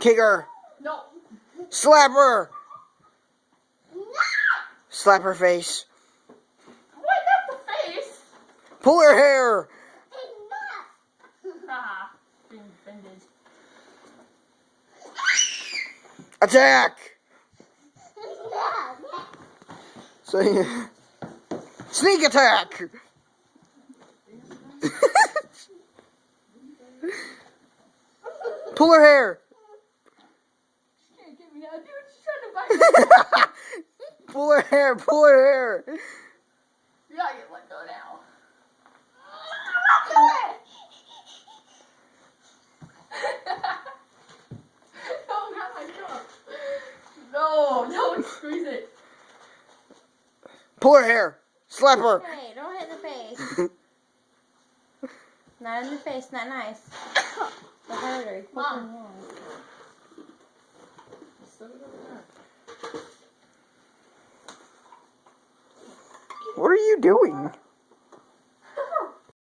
Kick her. No. Slap her. No. Slap her face. Why not the face? Pull her hair. Ah, being offended. Attack. So, sneak attack. Pull her hair. She can't get me now, dude. She's trying to bite me. Pull her hair. Pull her hair. You're not gonna let go now. No, not my cup. No, don't squeeze it. Pull her hair. Slap her. Hey, don't hit the face. Not in the face, not nice. The harder. Mom. What are you doing?